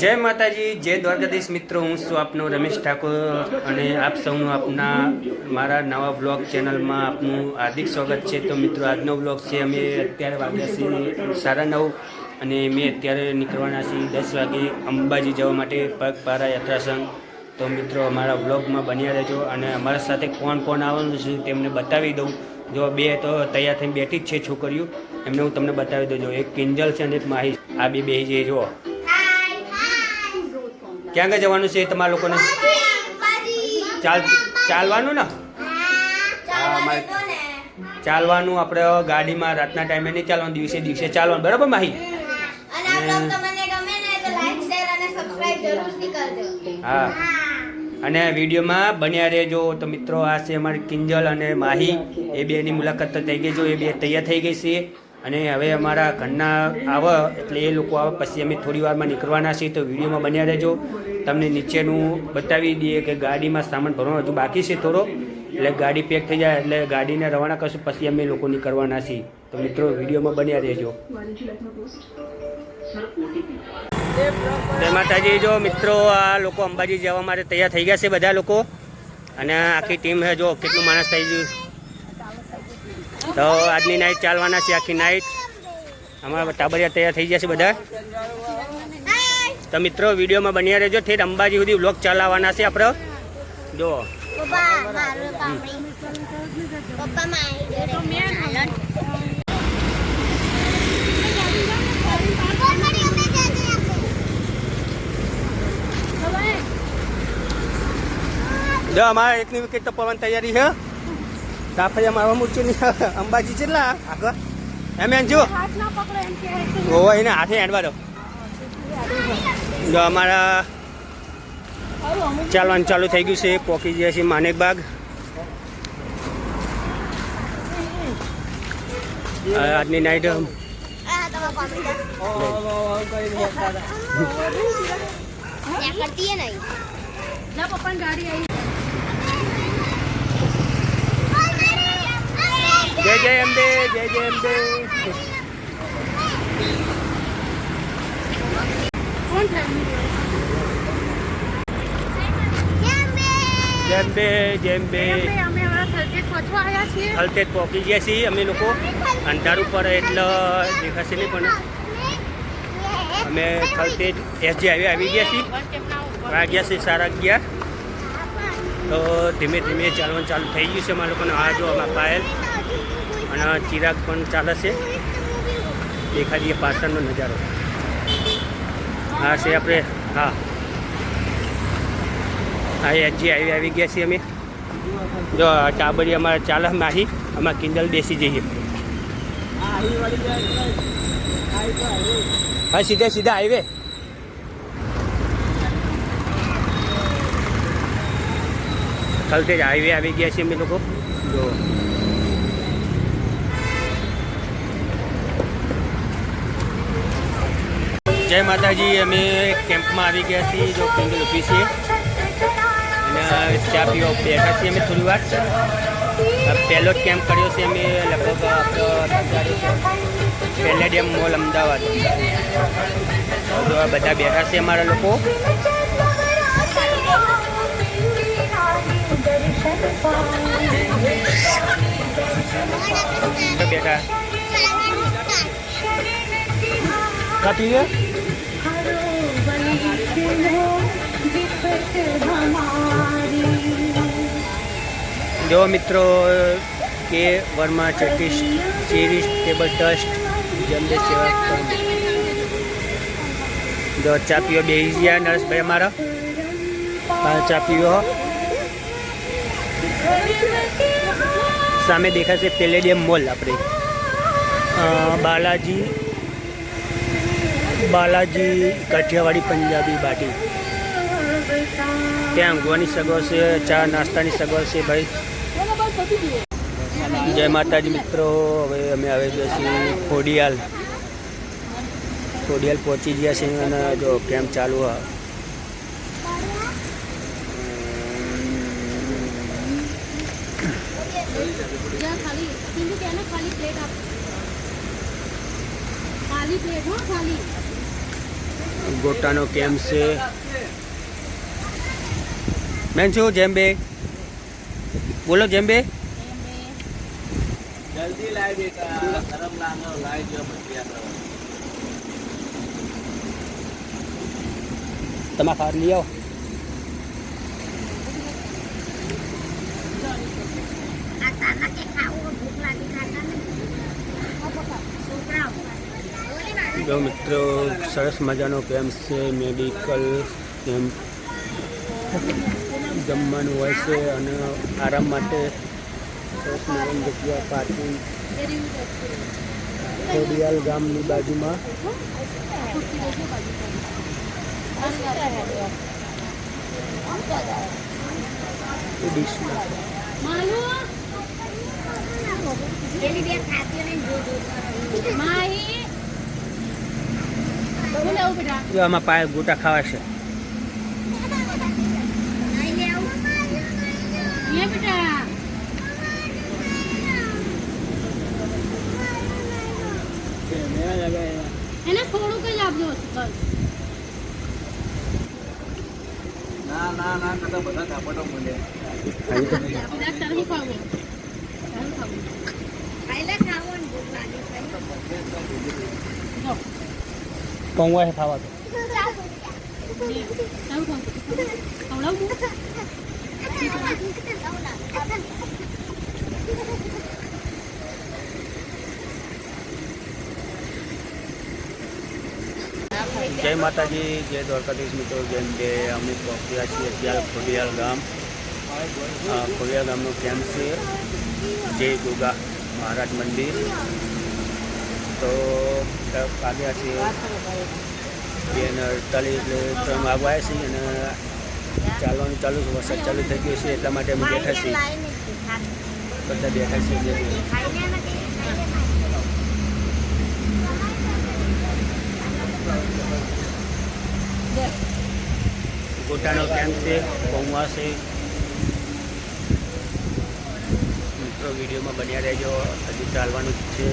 જય માતાજી, જય દ્વારકાધીશ મિત્રો, હું છું આપનો રમેશ ઠાકોર અને આપ સૌનું આપના મારા નવા બ્લોગ ચેનલમાં આપનું હાર્દિક સ્વાગત છે। તો મિત્રો, આજનો બ્લોગ છે, અમે અત્યારે વાગ્યા છે 9:30 અને મેં અત્યારે નીકળવાના છીએ 10 વાગે અંબાજી જવા માટે પગપાળા યાત્રા સંઘ। તો મિત્રો, અમારા બ્લોગમાં બન્યા રહેજો અને અમારા સાથે કોણ કોણ આવવાનું છે તેમને બતાવી દઉં। જો બે તો તૈયાર થઈને બેઠી જ છે છોકરીઓ, એમને હું તમને બતાવી દઉં। જો એક કિંજલ છે અને એક માહી, આ બે જે જો ક્યાં ક્યાં જવાનું છે તમારા લોકોને? ચાલવાનું ને? હા, મારે ચાલવાનું। આપણે ગાડીમાં રાતના ટાઈમે નહીં ચાલવાનું, દિવસે ચાલવાનું, બરાબર માહી? હા, અને વિડીયોમાં બન્યા રહેજો। તો મિત્રો, આ છે અમારી કિંજલ અને માહી, એ બેની મુલાકાત તો થઈ ગઈ। જો એ બે તૈયાર થઈ ગઈ છે અને હવે અમારા ઘરના આવે એટલે એ લોકો આવે પછી અમે થોડી વારમાં નીકળવાના છીએ। તો વિડીયોમાં બન્યા રહેજો। તમને નીચેનું બતાવી દઈએ કે ગાડીમાં સામાન ભરવાનો હજુ બાકી છે થોડો, એટલે ગાડી પેક થઈ જાય એટલે ગાડીને રવાના કરશું, પછી અમે લોકો નીકળવાના છીએ। તો મિત્રો, વિડીયોમાં બન્યા રહેજો। જય માતાજી। જો મિત્રો, આ લોકો અંબાજી જવા માટે તૈયાર થઈ ગયા છે બધા લોકો, અને આખી ટીમ છે। જો કેટલું માણસ થઈ ગયું। તો આજની નાઈટ ચાલવાના છે, આખી નાઈટ અમારા ટાબરિયા તૈયાર થઈ ગયા છે બધા। તો મિત્રો, વિડીયોમાં બન્યા રહેજો, ઠેઠ અંબાજી સુધી વ્લોગ ચલાવવાના છે આપણે। જો જો અમારા એકની વિકેટ તો પવન તૈયારી છે, કાફરિયા મારવા મૂકશું નહીં। અંબાજી કેટલા આગળ એમ જો ગોવા એને હાથે હેડવા દો। જો અમારા ચાલવાનું ચાલુ થઈ ગયું છે, પોકી ગયા છે માનેકબાગ। આજની નાઈટ જય જય અંબે, જય જય અંબે। હલતેજ પહોંચી ગયા છીએ અમે લોકો। અંધારું પર એટલે દેખાશે નહીં, પણ અમે હલતેજ એસજી હાઈવે આવી ગયા છીએ। વાગ્યા છે 11:30। તો ધીમે ધીમે ચાલવાનું ચાલુ થઈ ગયું છે અમારા લોકોને। આ જો અમારા પાયલ અને ચિરાગ પણ ચાલે છે, દેખાડીએ પાછળનો નજારો। હા છે આપણે, હા હા એસજી હાઈવે આવી ગયા છીએ અમે। જો ટાબરી અમારે ચાલે માહી, અમારા કિંજલ બેસી જઈએ। હા, સીધા હાઈવે। હલતેજ હાઈવે આવી ગયા છીએ અમે લોકો। જો જય માતાજી। અમે કેમ્પમાં આવી ગયા છીએ। જો કિંજલ ઊભી છે અને ચા પીવા બેઠા છીએ અમે થોડી વાર। પહેલો જ કેમ્પ કર્યો છે અમે, લગભગ પેલેડિયમ મોલ અમદાવાદ। જો આ બધા બેઠા છે અમારા લોકો। બેઠા કાપીએ। જો મિત્રો, કે વર્મા ચેરિટેબલ ટ્રસ્ટ જમદે સેવા સંઘ। જો ચા પીવો બેસી ગયા નરેશભાઈ અમારા, ચા પીવો। સામે દેખાશે પેલેડિયમ મોલ, આપણે બાલાજી કાઠિયાવાડી પંજાબી બાટી, ત્યાં ઊંઘવાની સગવડ છે, ચા નાસ્તાની સગવડ છે ભાઈ। જય માતાજી મિત્રો। હવે અમે આવી ગયા છીએ ખોડિયાલ પહોંચી ગયા છીએ અને જો કેમ્પ ચાલુ હા। ગોટાનો કેમ્પ છે. મેન શું જેમ્બે બોલો જેમ્બે જલ્દી લાય બેટા ગરમ લાનો લાય જો ભજીયા તમારે ખાવા લઈ આવો. જો મિત્રો સરસ મજાનો કેમ્પ છે. મેડિકલ કેમ્પ જમવાનું હોય છે અને આરામ માટે સરસ મજાની જગ્યા પાર્કિંગ ખોડિયાલ ગામની બાજુમાં. જો આમાં પાય ગોટા ખાવા છે. એને થોડું કઈ આપજો બસ. ના ના ના કદા બધા ધાપટો મળે પૌવા છે ખાવા તો જય માતાજી, જય દ્વારકાધીશ મિત્રો. જેમ કે અમે પહોંચ્યા છીએ અત્યારે ખોડિયાલ ગામ. ખોડિયાલ ગામનો કેમ્પ છે જય ગોગા મહારાજ મંદિર. તો આવ્યા છીએ 2:48 એટલે 3 વાગવા આવ્યા છીએ અને ચાલવાનું ચાલુ છે. વરસાદ ચાલુ થઈ ગયો છે એટલા માટે અમે બેઠા છીએ, બધા બેઠા છીએ. ગોટાનો કેમ્પ છે, પૌવા છે. મિત્રો વિડીયોમાં બન્યા રહેજો, હજી ચાલવાનું જ છે.